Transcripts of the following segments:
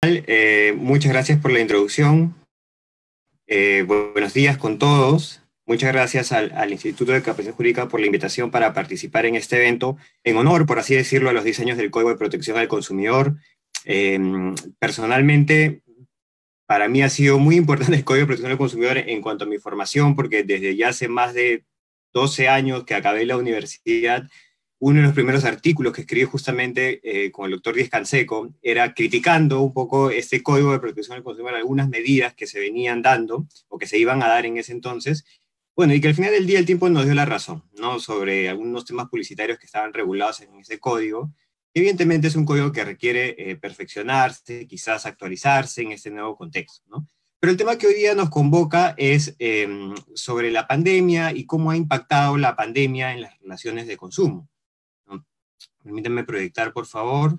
Muchas gracias por la introducción. Buenos días con todos. Muchas gracias al Instituto de Capacitación Jurídica por la invitación para participar en este evento, en honor, por así decirlo, a los 10 años del Código de Protección al Consumidor. Eh, Personalmente, para mí ha sido muy importante el Código de Protección al Consumidor en cuanto a mi formación, porque desde ya hace más de 12 años que acabé la universidad, uno de los primeros artículos que escribí justamente con el doctor Díez Canseco era criticando un poco este Código de Protección al Consumidor, algunas medidas que se venían dando o que se iban a dar en ese entonces. Bueno, y que al final del día el tiempo nos dio la razón, ¿no? Sobre algunos temas publicitarios que estaban regulados en ese código. Evidentemente es un código que requiere perfeccionarse, quizás actualizarse en este nuevo contexto, ¿no? Pero el tema que hoy día nos convoca es sobre la pandemia y cómo ha impactado la pandemia en las relaciones de consumo, ¿no? Permítanme proyectar, por favor.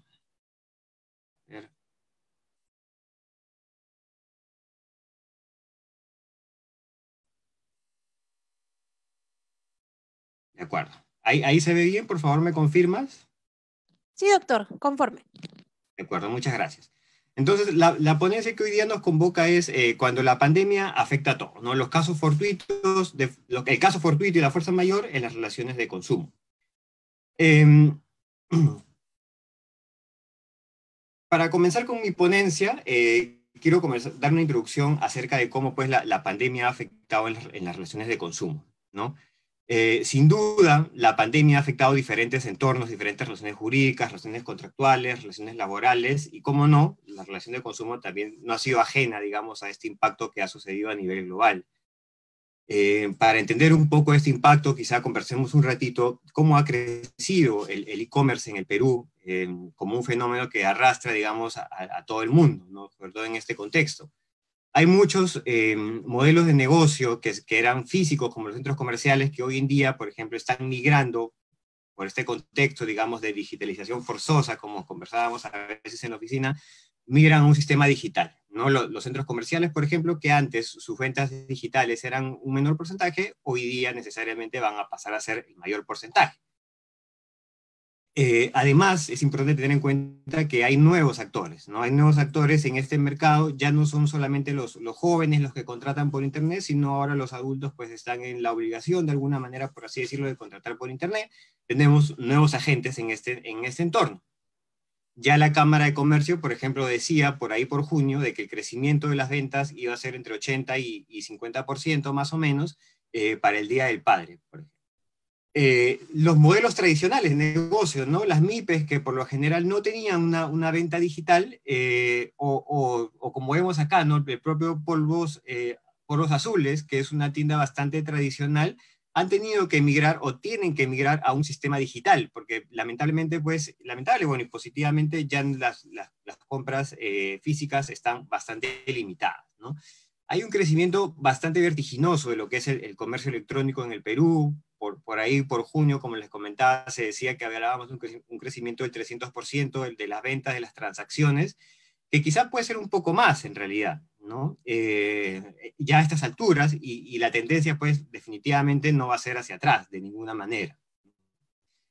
De acuerdo. Ahí se ve bien, por favor, ¿me confirmas? Sí, doctor, conforme. De acuerdo, muchas gracias. Entonces, la ponencia que hoy día nos convoca es cuando la pandemia afecta a todos, ¿no? Los casos fortuitos, el caso fortuito y la fuerza mayor en las relaciones de consumo. Eh, para comenzar con mi ponencia, quiero dar una introducción acerca de cómo pues, la pandemia ha afectado en las relaciones de consumo, ¿no? Sin duda, la pandemia ha afectado diferentes entornos, diferentes relaciones jurídicas, relaciones contractuales, relaciones laborales, y cómo no, la relación de consumo también no ha sido ajena, digamos, a este impacto que ha sucedido a nivel global. Para entender un poco este impacto, quizá conversemos un ratito cómo ha crecido el e-commerce en el Perú como un fenómeno que arrastra, digamos, a todo el mundo, ¿no? Sobre todo en este contexto. Hay muchos modelos de negocio que eran físicos, como los centros comerciales, que hoy en día, por ejemplo, están migrando por este contexto, digamos, de digitalización forzosa, como conversábamos a veces en la oficina, migran a un sistema digital, ¿no? Los centros comerciales, por ejemplo, que antes sus ventas digitales eran un menor porcentaje, hoy día necesariamente van a pasar a ser el mayor porcentaje. Además, es importante tener en cuenta que hay nuevos actores, ¿no? Hay nuevos actores en este mercado, ya no son solamente los jóvenes los que contratan por Internet, sino ahora los adultos pues están en la obligación, de alguna manera, por así decirlo, de contratar por Internet. Tenemos nuevos agentes en este entorno. Ya la Cámara de Comercio, por ejemplo, decía por ahí por junio de que el crecimiento de las ventas iba a ser entre 80 y 50% más o menos para el Día del Padre, por ejemplo. Los modelos tradicionales de negocio, ¿no? Las MIPES que por lo general no tenían una venta digital, o como vemos acá, ¿no? El propio Polvos Azules, que es una tienda bastante tradicional, han tenido que emigrar o tienen que emigrar a un sistema digital, porque lamentablemente, pues, bueno, y positivamente ya las compras físicas están bastante limitadas, ¿no? Hay un crecimiento bastante vertiginoso de lo que es el comercio electrónico en el Perú. Por ahí, por junio, como les comentaba, se decía que hablábamos de un crecimiento del 300% de las ventas, de las transacciones, que quizá puede ser un poco más en realidad, ¿no? Ya a estas alturas, y la tendencia, pues, definitivamente no va a ser hacia atrás, de ninguna manera.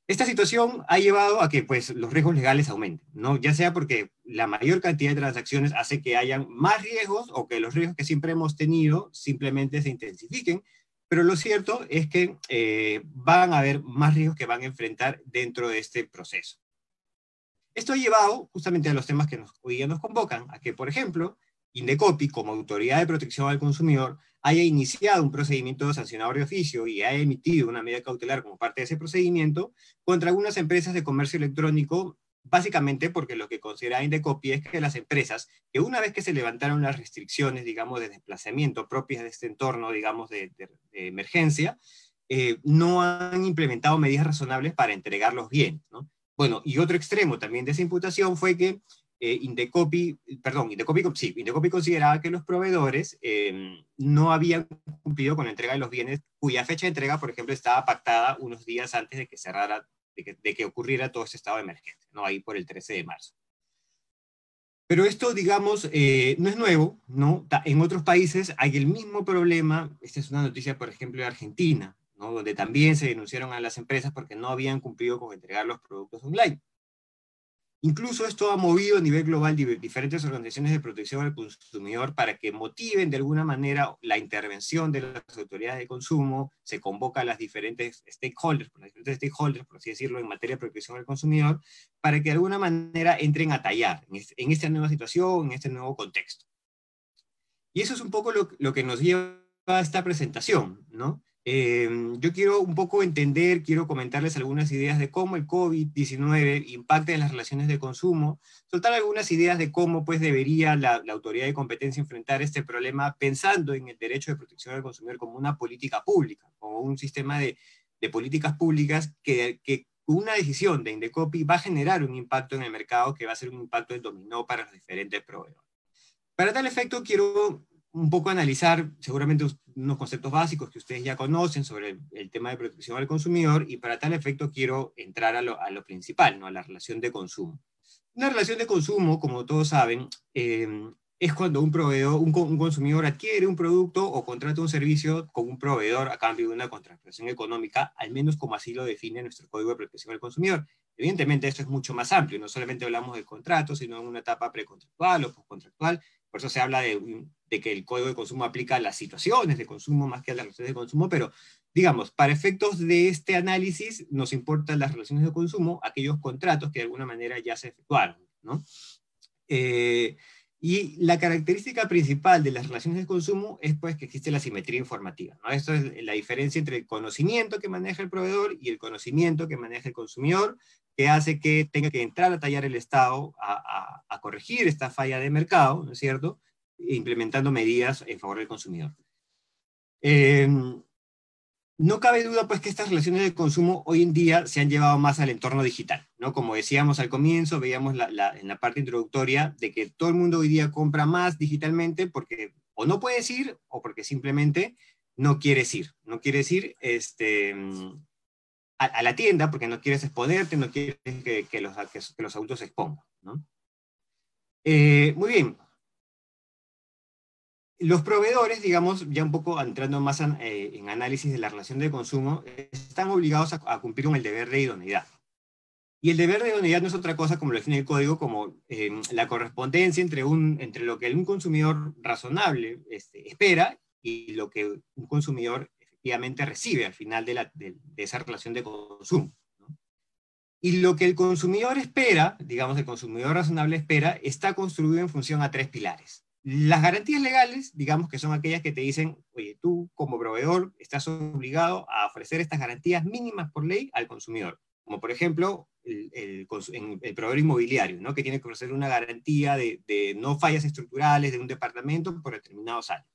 Esta situación ha llevado a que pues, los riesgos legales aumenten, ¿no? Ya sea porque la mayor cantidad de transacciones hace que hayan más riesgos o que los riesgos que siempre hemos tenido simplemente se intensifiquen, pero lo cierto es que van a haber más riesgos que van a enfrentar dentro de este proceso. Esto ha llevado justamente a los temas que hoy día nos convocan, a que, por ejemplo, Indecopi, como autoridad de protección al consumidor, haya iniciado un procedimiento sancionador de oficio y haya emitido una medida cautelar como parte de ese procedimiento contra algunas empresas de comercio electrónico, básicamente porque lo que considera Indecopi es que las empresas, que una vez que se levantaron las restricciones, digamos, de desplazamiento propias de este entorno, digamos, de emergencia, no han implementado medidas razonables para entregar los bienes, ¿no? Bueno, y otro extremo también de esa imputación fue que Indecopi consideraba que los proveedores no habían cumplido con la entrega de los bienes cuya fecha de entrega, por ejemplo, estaba pactada unos días antes de que cerrara, de que ocurriera todo este estado de emergencia, ¿no? Ahí por el 13 de marzo. Pero esto, digamos, no es nuevo, ¿no? En otros países hay el mismo problema. Esta es una noticia, por ejemplo, de Argentina, ¿no? Donde también se denunciaron a las empresas porque no habían cumplido con entregar los productos online. Incluso esto ha movido a nivel global diferentes organizaciones de protección al consumidor para que motiven de alguna manera la intervención de las autoridades de consumo, se convoca a las diferentes stakeholders, por así decirlo, en materia de protección al consumidor, para que de alguna manera entren a tallar en esta nueva situación, en este nuevo contexto. Y eso es un poco lo que nos lleva a esta presentación, ¿no? Yo quiero un poco entender, quiero comentarles algunas ideas de cómo el COVID-19 impacta en las relaciones de consumo, soltar algunas ideas de cómo pues debería la autoridad de competencia enfrentar este problema pensando en el derecho de protección al consumidor como una política pública, como un sistema de políticas públicas que una decisión de Indecopi va a generar un impacto en el mercado que va a ser un impacto de dominó para los diferentes proveedores. Para tal efecto, quiero un poco analizar seguramente unos conceptos básicos que ustedes ya conocen sobre el tema de protección al consumidor, y para tal efecto quiero entrar a lo principal, ¿no? A la relación de consumo. Una relación de consumo, como todos saben, es cuando un proveedor, un consumidor adquiere un producto o contrata un servicio con un proveedor a cambio de una contratación económica, al menos como así lo define nuestro Código de Protección al Consumidor. Evidentemente esto es mucho más amplio, no solamente hablamos del contrato, sino en una etapa precontractual o postcontractual. Por eso se habla de que el Código de Consumo aplica a las situaciones de consumo más que a las relaciones de consumo, pero digamos, para efectos de este análisis nos importan las relaciones de consumo, aquellos contratos que de alguna manera ya se efectuaron, ¿no? Y la característica principal de las relaciones de consumo es pues que existe la simetría informativa, ¿no? Esto es la diferencia entre el conocimiento que maneja el proveedor y el conocimiento que maneja el consumidor, que hace que tenga que entrar a tallar el Estado a corregir esta falla de mercado, ¿no es cierto?, implementando medidas en favor del consumidor. No cabe duda pues que estas relaciones de consumo hoy en día se han llevado más al entorno digital, ¿no? Como decíamos al comienzo, veíamos en la parte introductoria de que todo el mundo hoy día compra más digitalmente porque o no puedes ir o porque simplemente no quieres ir. No quieres ir a la tienda porque no quieres exponerte, no quieres que los adultos se expongan, ¿no? Muy bien. Los proveedores, digamos, ya un poco entrando más en análisis de la relación de consumo, están obligados a cumplir con el deber de idoneidad. Y el deber de idoneidad no es otra cosa, como lo define el código, como la correspondencia entre lo que un consumidor razonable espera y lo que un consumidor efectivamente recibe al final de esa relación de consumo, ¿no? Y lo que el consumidor espera, digamos, el consumidor razonable espera, está construido en función a tres pilares. Las garantías legales, digamos que son aquellas que te dicen, oye, tú como proveedor estás obligado a ofrecer estas garantías mínimas por ley al consumidor. Como por ejemplo, el proveedor inmobiliario, ¿no? Que tiene que ofrecer una garantía de no fallas estructurales de un departamento por determinados años.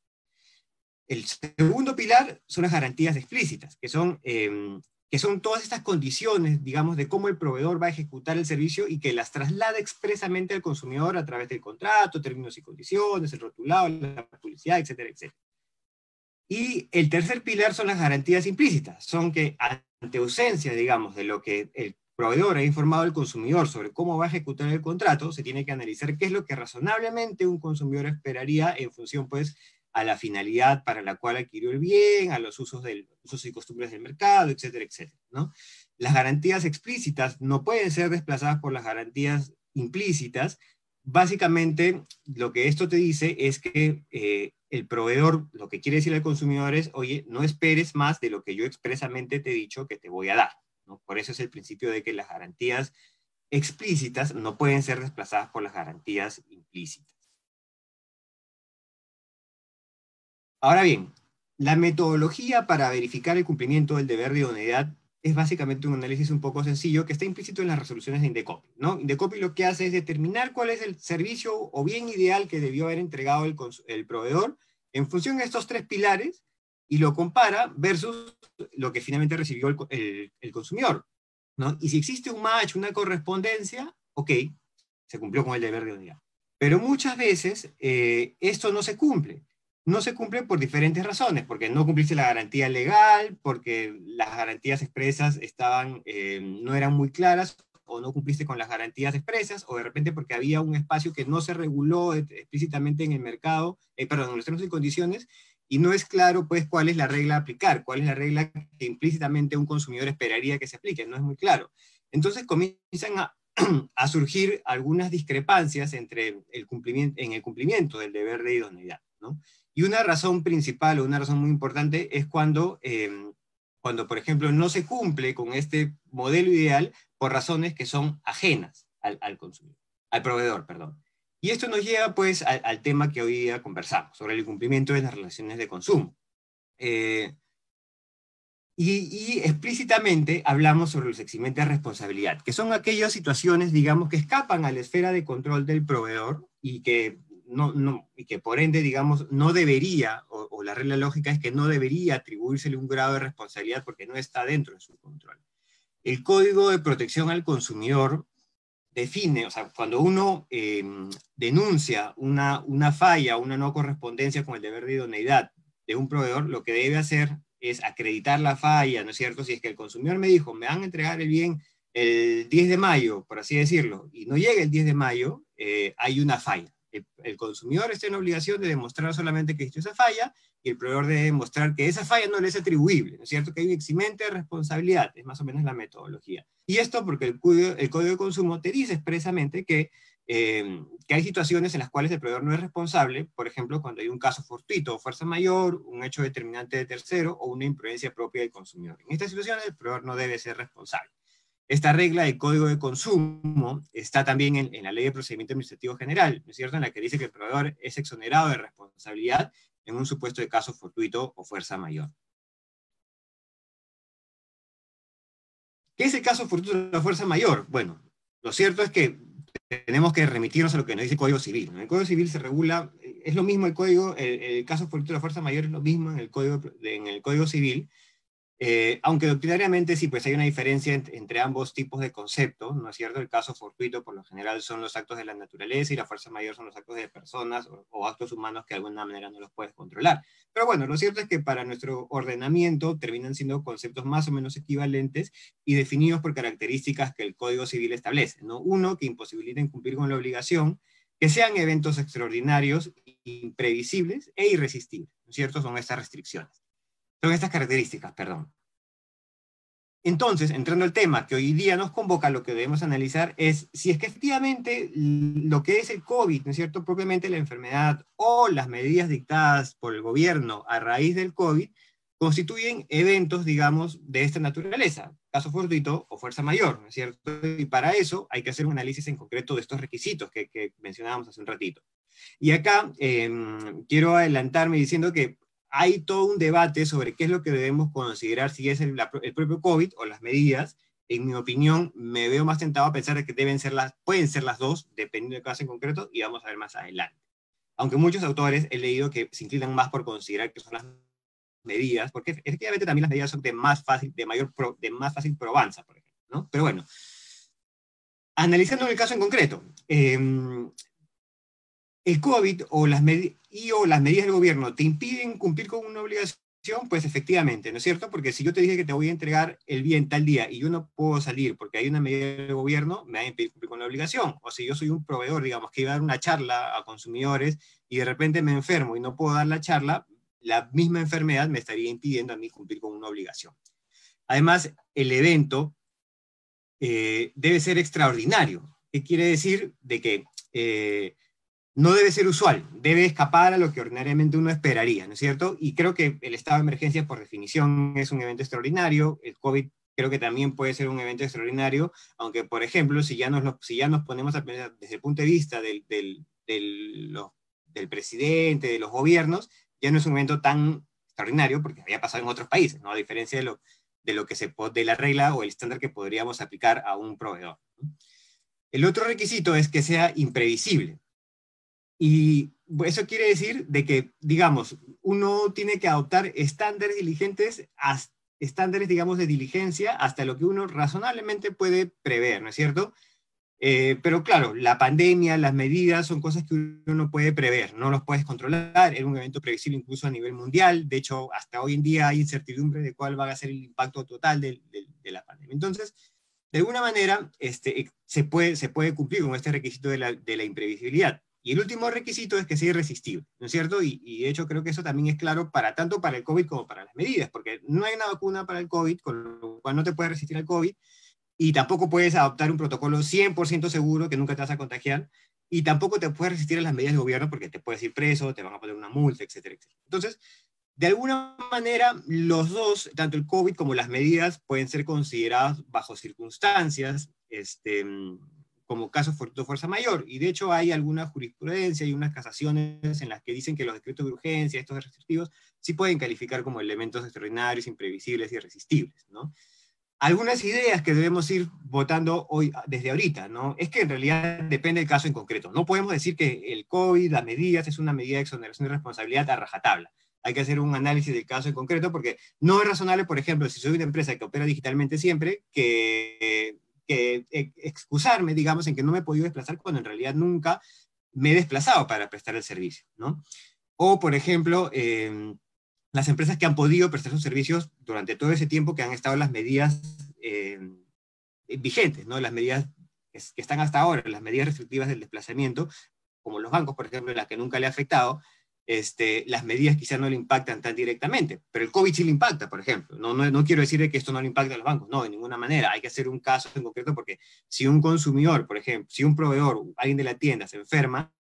El segundo pilar son las garantías explícitas, que son todas estas condiciones, digamos, de cómo el proveedor va a ejecutar el servicio y que las traslada expresamente al consumidor a través del contrato, términos y condiciones, el rotulado, la publicidad, etcétera, etcétera. Y el tercer pilar son las garantías implícitas, son que ante ausencia, digamos, de lo que el proveedor ha informado al consumidor sobre cómo va a ejecutar el contrato, se tiene que analizar qué es lo que razonablemente un consumidor esperaría en función, pues, a la finalidad para la cual adquirió el bien, a los usos y costumbres del mercado, etcétera, etcétera, ¿no? Las garantías explícitas no pueden ser desplazadas por las garantías implícitas. Básicamente, lo que esto te dice es que el proveedor, lo que quiere decir al consumidor es, oye, no esperes más de lo que yo expresamente te he dicho que te voy a dar, ¿no? Por eso es el principio de que las garantías explícitas no pueden ser desplazadas por las garantías implícitas. Ahora bien, la metodología para verificar el cumplimiento del deber de idoneidad es básicamente un análisis un poco sencillo que está implícito en las resoluciones de Indecopi, ¿no? Indecopi lo que hace es determinar cuál es el servicio o bien ideal que debió haber entregado el proveedor en función de estos tres pilares y lo compara versus lo que finalmente recibió el consumidor, ¿no? Y si existe un match, una correspondencia, ok, se cumplió con el deber de idoneidad. Pero muchas veces esto no se cumple. No se cumple por diferentes razones, porque no cumpliste la garantía legal, porque las garantías expresas no eran muy claras, o no cumpliste con las garantías expresas, o de repente porque había un espacio que no se reguló explícitamente en el mercado, perdón, en los términos y condiciones, y no es claro pues cuál es la regla a aplicar, cuál es la regla que implícitamente un consumidor esperaría que se aplique, no es muy claro. Entonces comienzan a surgir algunas discrepancias entre en el cumplimiento del deber de idoneidad, ¿no? Y una razón principal o una razón muy importante es cuando, por ejemplo, no se cumple con este modelo ideal por razones que son ajenas al consumidor, al proveedor, perdón. Y esto nos lleva pues al tema que hoy día conversamos, sobre el cumplimiento de las relaciones de consumo. Y explícitamente hablamos sobre los eximente de responsabilidad, que son aquellas situaciones, digamos, que escapan a la esfera de control del proveedor y que, y que por ende, digamos, no debería, o la regla lógica es que no debería atribuírsele un grado de responsabilidad porque no está dentro de su control. El Código de Protección al Consumidor define, o sea, cuando uno denuncia una falla, una no correspondencia con el deber de idoneidad de un proveedor, lo que debe hacer es acreditar la falla, ¿no es cierto? Si es que el consumidor me dijo, me van a entregar el bien el 10 de mayo, por así decirlo, y no llega el 10 de mayo, hay una falla. El consumidor está en obligación de demostrar solamente que existió esa falla, y el proveedor debe demostrar que esa falla no le es atribuible, ¿no es cierto? Que hay un eximente de responsabilidad, es más o menos la metodología. Y esto porque el Código de Consumo te dice expresamente que hay situaciones en las cuales el proveedor no es responsable, por ejemplo, cuando hay un caso fortuito o fuerza mayor, un hecho determinante de tercero o una imprudencia propia del consumidor. En estas situaciones el proveedor no debe ser responsable. Esta regla del Código de Consumo está también en la Ley de Procedimiento Administrativo General, ¿no es cierto?, en la que dice que el proveedor es exonerado de responsabilidad en un supuesto de caso fortuito o fuerza mayor. ¿Qué es el caso fortuito o fuerza mayor? Bueno, lo cierto es que tenemos que remitirnos a lo que nos dice el Código Civil. En el Código Civil se regula, es lo mismo el caso fortuito de la fuerza mayor es lo mismo en el Código Civil, aunque doctrinariamente sí, pues hay una diferencia entre ambos tipos de conceptos, ¿no es cierto? El caso fortuito por lo general son los actos de la naturaleza y la fuerza mayor son los actos de personas o actos humanos que de alguna manera no los puedes controlar. Pero bueno, lo cierto es que para nuestro ordenamiento terminan siendo conceptos más o menos equivalentes y definidos por características que el Código Civil establece, ¿no? Uno, que imposibiliten cumplir con la obligación, que sean eventos extraordinarios, imprevisibles e irresistibles, ¿no es cierto? Son estas restricciones. Son estas características, perdón. Entonces, entrando al tema que hoy día nos convoca, lo que debemos analizar es si es que efectivamente lo que es el COVID, ¿no es cierto?, propiamente la enfermedad o las medidas dictadas por el gobierno a raíz del COVID constituyen eventos, digamos, de esta naturaleza, caso fortuito o fuerza mayor, ¿no es cierto? Y para eso hay que hacer un análisis en concreto de estos requisitos que mencionábamos hace un ratito. Y acá quiero adelantarme diciendo que hay todo un debate sobre qué es lo que debemos considerar, si es el propio COVID o las medidas. En mi opinión, me veo más tentado a pensar que pueden ser las dos, dependiendo del caso en concreto, y vamos a ver más adelante. Aunque muchos autores he leído que se inclinan más por considerar que son las medidas, porque efectivamente también las medidas son de más fácil probanza, por ejemplo, ¿no? Pero bueno, analizando el caso en concreto, el COVID o las medidas del gobierno te impiden cumplir con una obligación, pues efectivamente, ¿no es cierto? Porque si yo te dije que te voy a entregar el bien tal día y yo no puedo salir porque hay una medida del gobierno, me va a impedir cumplir con la obligación. O si yo soy un proveedor, digamos, que iba a dar una charla a consumidores y de repente me enfermo y no puedo dar la charla, la misma enfermedad me estaría impidiendo a mí cumplir con una obligación. Además, el evento debe ser extraordinario. ¿Qué quiere decir? De que no debe ser usual, debe escapar a lo que ordinariamente uno esperaría, ¿no es cierto? Y creo que el estado de emergencia, por definición, es un evento extraordinario. El COVID creo que también puede ser un evento extraordinario, aunque, por ejemplo, si ya nos ponemos a pensar desde el punto de vista del presidente, de los gobiernos, ya no es un evento tan extraordinario, porque había pasado en otros países, ¿no? A diferencia de la regla o el estándar que podríamos aplicar a un proveedor, ¿no? El otro requisito es que sea imprevisible. Y eso quiere decir de que, digamos, uno tiene que adoptar estándares digamos, de diligencia hasta lo que uno razonablemente puede prever, ¿no es cierto? Pero claro, la pandemia, las medidas son cosas que uno no puede prever, no los puedes controlar, era un evento previsible incluso a nivel mundial, de hecho, hasta hoy en día hay incertidumbre de cuál va a ser el impacto total de la pandemia. Entonces, de alguna manera, se puede cumplir con este requisito de la imprevisibilidad. Y el último requisito es que sea irresistible, ¿no es cierto? Y de hecho creo que eso también es claro tanto para el COVID como para las medidas, porque no hay una vacuna para el COVID, con lo cual no te puede resistir al COVID, y tampoco puedes adoptar un protocolo 100% seguro que nunca te vas a contagiar, y tampoco te puedes resistir a las medidas del gobierno porque te puedes ir preso, te van a poner una multa, etcétera, etcétera. Entonces, de alguna manera, los dos, tanto el COVID como las medidas, pueden ser consideradas bajo circunstancias, como casos de fuerza mayor. Y de hecho hay alguna jurisprudencia y unas casaciones en las que dicen que los decretos de urgencia, estos restrictivos, sí pueden calificar como elementos extraordinarios, imprevisibles y irresistibles, ¿no? Algunas ideas que debemos ir votando hoy, desde ahorita, ¿no? Es que en realidad depende del caso en concreto. No podemos decir que el COVID, las medidas, es una medida de exoneración de responsabilidad a rajatabla. Hay que hacer un análisis del caso en concreto porque no es razonable, por ejemplo, si soy una empresa que opera digitalmente siempre, que excusarme, digamos, en que no me he podido desplazar cuando en realidad nunca me he desplazado para prestar el servicio, ¿no? O, por ejemplo, las empresas que han podido prestar sus servicios durante todo ese tiempo que han estado las medidas vigentes, ¿no? Las medidas que están hasta ahora, las medidas restrictivas del desplazamiento, como los bancos, por ejemplo, en las que nunca le ha afectado, las medidas quizás no le impactan tan directamente, pero el COVID sí le impacta, por ejemplo. No quiero decir que esto no le impacta a los bancos, no, de ninguna manera. Hay que hacer un caso en concreto porque si un consumidor, por ejemplo, si un proveedor, alguien de la tienda se enferma,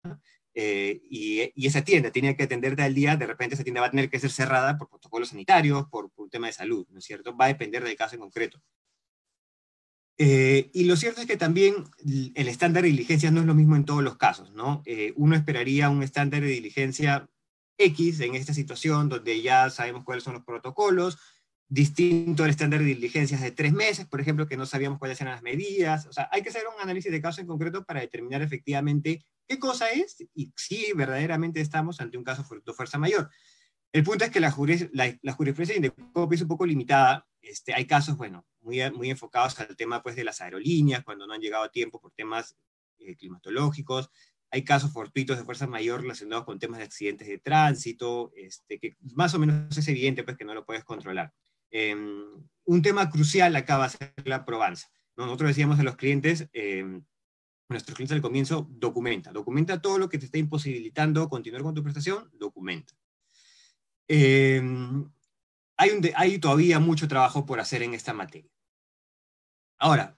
y esa tienda tiene que atenderte al día, de repente esa tienda va a tener que ser cerrada por protocolos sanitarios, por un tema de salud, ¿no es cierto? Va a depender del caso en concreto. Y lo cierto es que también el estándar de diligencia no es lo mismo en todos los casos, ¿no? Uno esperaría un estándar de diligencia X en esta situación, donde ya sabemos cuáles son los protocolos, distinto al estándar de diligencias de 3 meses, por ejemplo, que no sabíamos cuáles eran las medidas. O sea, hay que hacer un análisis de caso en concreto para determinar efectivamente qué cosa es y si verdaderamente estamos ante un caso de fuerza mayor. El punto es que la jurisprudencia de Indecopi es un poco limitada. Hay casos, bueno, muy enfocados al tema pues, de las aerolíneas, cuando no han llegado a tiempo por temas climatológicos. Hay casos fortuitos de fuerza mayor relacionados con temas de accidentes de tránsito, que más o menos es evidente pues, que no lo puedes controlar. Un tema crucial acá va a ser la probanza, ¿no? Nosotros decíamos a los clientes, nuestros clientes al comienzo, documenta todo lo que te está imposibilitando continuar con tu prestación, documenta. Hay todavía mucho trabajo por hacer en esta materia. Ahora,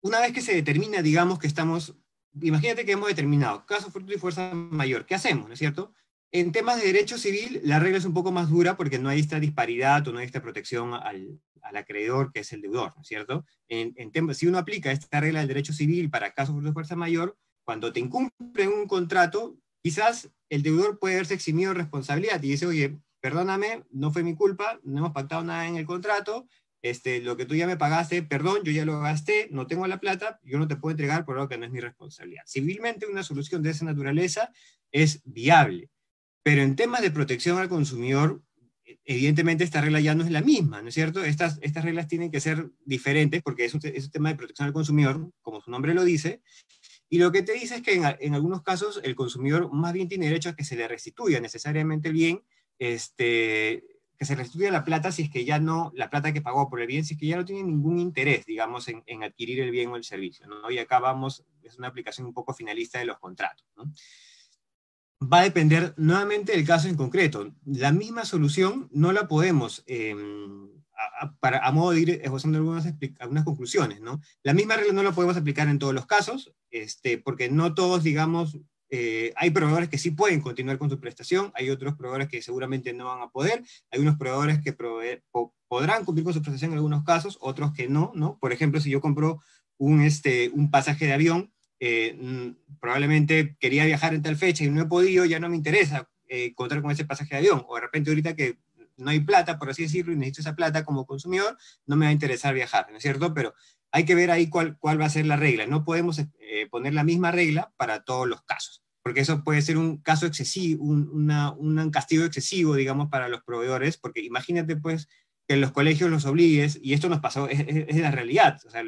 una vez que se determina, digamos que estamos, imagínate que hemos determinado caso fortuito y fuerza mayor, ¿qué hacemos, no es cierto? En temas de derecho civil, la regla es un poco más dura porque no hay esta disparidad o no hay esta protección al acreedor, que es el deudor, ¿no es cierto? Si uno aplica esta regla del derecho civil para caso fortuito y fuerza mayor, cuando te incumplen un contrato, quizás el deudor puede verse eximido de responsabilidad y dice, oye, perdóname, no fue mi culpa, no hemos pactado nada en el contrato, lo que tú ya me pagaste, perdón, yo ya lo gasté, no tengo la plata, yo no te puedo entregar por algo que no es mi responsabilidad. Civilmente una solución de esa naturaleza es viable, pero en temas de protección al consumidor, evidentemente esta regla ya no es la misma, ¿no es cierto? Estas reglas tienen que ser diferentes porque es un tema de protección al consumidor, como su nombre lo dice, y lo que te dice es que en algunos casos el consumidor más bien tiene derecho a que se le restituya necesariamente el bien, que se restituya la plata si es que ya no, la plata que pagó por el bien, si es que ya no tiene ningún interés, digamos, en adquirir el bien o el servicio, ¿no? Y acá vamos, es una aplicación un poco finalista de los contratos, ¿no? Va a depender nuevamente del caso en concreto. La misma solución no la podemos, a modo de ir esbozando algunas conclusiones, ¿no? La misma regla no la podemos aplicar en todos los casos, porque no todos, digamos, hay proveedores que sí pueden continuar con su prestación, hay otros proveedores que seguramente no van a poder, hay unos proveedores que podrán cumplir con su prestación en algunos casos, otros que no, ¿no? Por ejemplo, si yo compro un pasaje de avión, probablemente quería viajar en tal fecha y no he podido, ya no me interesa contar con ese pasaje de avión, o de repente ahorita que no hay plata, por así decirlo, y necesito esa plata como consumidor, no me va a interesar viajar, ¿no es cierto? Pero hay que ver ahí cuál va a ser la regla. No podemos poner la misma regla para todos los casos, porque eso puede ser un caso excesivo, un castigo excesivo, digamos, para los proveedores, porque imagínate, pues, que en los colegios los obligues, y esto nos pasó, es la realidad, o sea,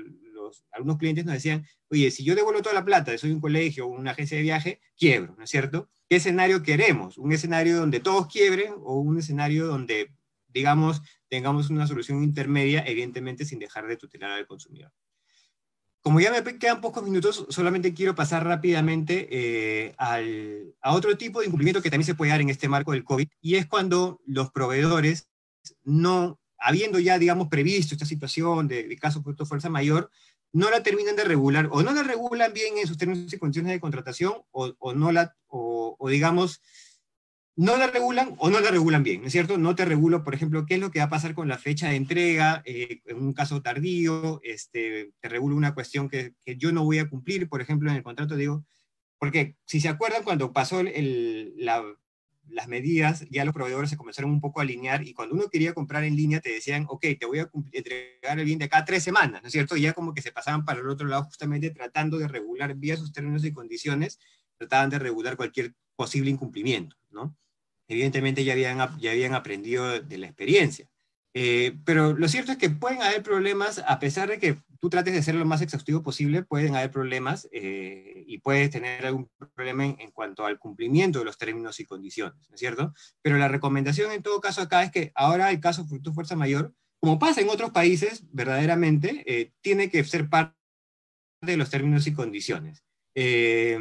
algunos clientes nos decían, oye, si yo devuelvo toda la plata, soy un colegio o una agencia de viaje, quiebro, ¿no es cierto? ¿Qué escenario queremos? ¿Un escenario donde todos quiebren o un escenario donde, digamos, tengamos una solución intermedia, evidentemente sin dejar de tutelar al consumidor? Como ya me quedan pocos minutos, solamente quiero pasar rápidamente a otro tipo de incumplimiento que también se puede dar en este marco del COVID, y es cuando los proveedores, no habiendo ya, digamos, previsto esta situación de caso de fuerza mayor, no la terminan de regular, o no la regulan bien en sus términos y condiciones de contratación, o digamos, no la regulan o no la regulan bien, ¿no es cierto? No te regulo, por ejemplo, qué es lo que va a pasar con la fecha de entrega, en un caso tardío, te regulo una cuestión que yo no voy a cumplir, por ejemplo, en el contrato digo, porque si se acuerdan cuando pasó las medidas, ya los proveedores se comenzaron un poco a alinear y cuando uno quería comprar en línea te decían, ok, te voy a entregar el bien de acá 3 semanas, ¿no es cierto? Y ya como que se pasaban para el otro lado justamente tratando de regular vía sus términos y condiciones, trataban de regular cualquier posible incumplimiento, ¿no? Evidentemente ya habían aprendido de la experiencia. Pero lo cierto es que pueden haber problemas, a pesar de que tú trates de ser lo más exhaustivo posible, pueden haber problemas y puedes tener algún problema en cuanto al cumplimiento de los términos y condiciones, ¿no es cierto? Pero la recomendación en todo caso acá es que ahora el caso de fuerza mayor, como pasa en otros países, verdaderamente, tiene que ser parte de los términos y condiciones. Eh,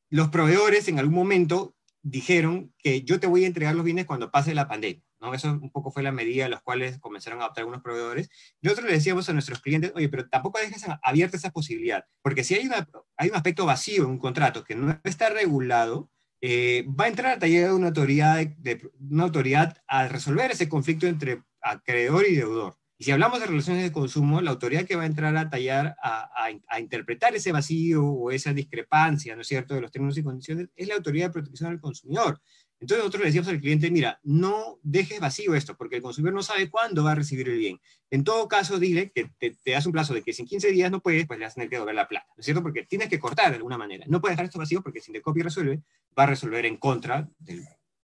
los proveedores en algún momento dijeron que yo te voy a entregar los bienes cuando pase la pandemia, ¿no? Eso un poco fue la medida a los cuales comenzaron a adoptar algunos proveedores. Nosotros le decíamos a nuestros clientes, oye, pero tampoco dejes abierta esa posibilidad, porque si hay un aspecto vacío en un contrato que no está regulado, va a entrar a taller de una autoridad a resolver ese conflicto entre acreedor y deudor. Y si hablamos de relaciones de consumo, la autoridad que va a entrar a tallar, a interpretar ese vacío o esa discrepancia, ¿no es cierto?, de los términos y condiciones, es la autoridad de protección al consumidor. Entonces nosotros le decíamos al cliente, mira, no dejes vacío esto, porque el consumidor no sabe cuándo va a recibir el bien. En todo caso, dile que te das un plazo de que si en 15 días no puedes, pues le vas a tener que devolver la plata, ¿no es cierto? Porque tienes que cortar de alguna manera. No puedes dejar esto vacío porque si Indecopi resuelve, va a resolver en contra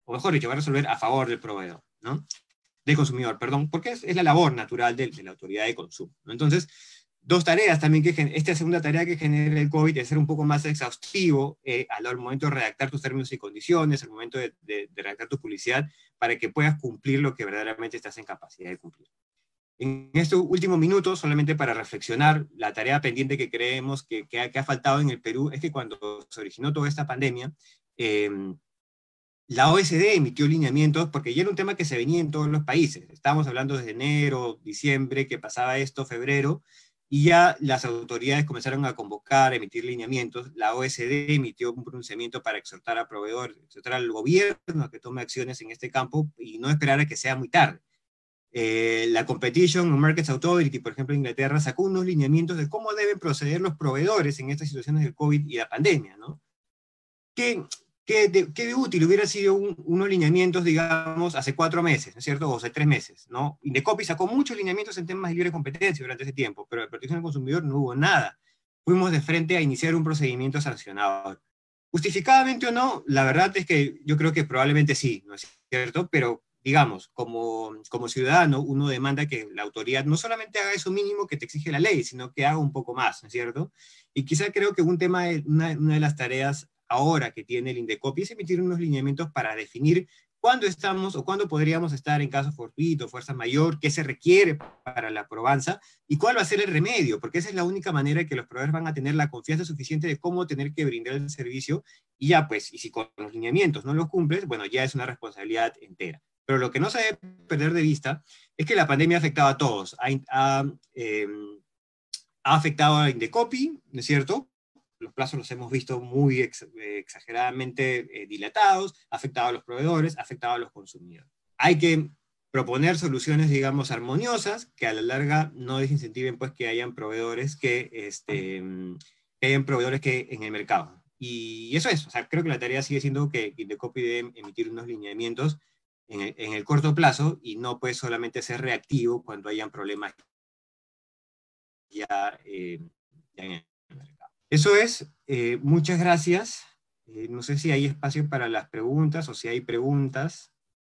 o mejor dicho, va a resolver a favor del proveedor, ¿no? Del consumidor, perdón, porque es la labor natural de la autoridad de consumo, ¿no? Entonces, dos tareas también esta segunda tarea que genera el COVID es ser un poco más exhaustivo al momento de redactar tus términos y condiciones, al momento de redactar tu publicidad, para que puedas cumplir lo que verdaderamente estás en capacidad de cumplir. En estos últimos minutos, solamente para reflexionar, la tarea pendiente que creemos que ha faltado en el Perú es que cuando se originó toda esta pandemia, la OSD emitió lineamientos, porque ya era un tema que se venía en todos los países. Estábamos hablando desde enero, diciembre, que pasaba esto, febrero, y ya las autoridades comenzaron a convocar, a emitir lineamientos. La OSD emitió un pronunciamiento para exhortar a proveedores, exhortar al gobierno a que tome acciones en este campo y no esperar a que sea muy tarde. La Competition and Markets Authority, por ejemplo, en Inglaterra, sacó unos lineamientos de cómo deben proceder los proveedores en estas situaciones del COVID y la pandemia, ¿no? ¿Qué de útil hubiera sido unos lineamientos, digamos, hace 4 meses, ¿no es cierto? O hace 3 meses, ¿no? Indecopi sacó muchos lineamientos en temas de libre competencia durante ese tiempo, pero de protección del consumidor no hubo nada. Fuimos de frente a iniciar un procedimiento sancionador. Justificadamente o no, la verdad es que yo creo que probablemente sí, ¿no es cierto? Pero, digamos, como ciudadano, uno demanda que la autoridad no solamente haga eso mínimo que te exige la ley, sino que haga un poco más, ¿no es cierto? Y quizá creo que una de las tareas ahora que tiene el Indecopi es emitir unos lineamientos para definir cuándo estamos o cuándo podríamos estar en caso fortuito, fuerza mayor, qué se requiere para la probanza y cuál va a ser el remedio, porque esa es la única manera que los proveedores van a tener la confianza suficiente de cómo tener que brindar el servicio y ya pues, y si con los lineamientos no los cumples, bueno, ya es una responsabilidad entera. Pero lo que no se debe perder de vista es que la pandemia ha afectado a todos. Ha afectado a Indecopi, ¿no es cierto? Los plazos los hemos visto muy exageradamente dilatados, ha afectado a los proveedores, ha afectado a los consumidores. Hay que proponer soluciones, digamos, armoniosas, que a la larga no desincentiven pues que hayan proveedores que en el mercado. Y eso es, o sea, creo que la tarea sigue siendo que Indecopi debe emitir unos lineamientos en el corto plazo y no pues solamente ser reactivo cuando hayan problemas ya en el mercado. Eso es, muchas gracias. No sé si hay espacio para las preguntas o si hay preguntas.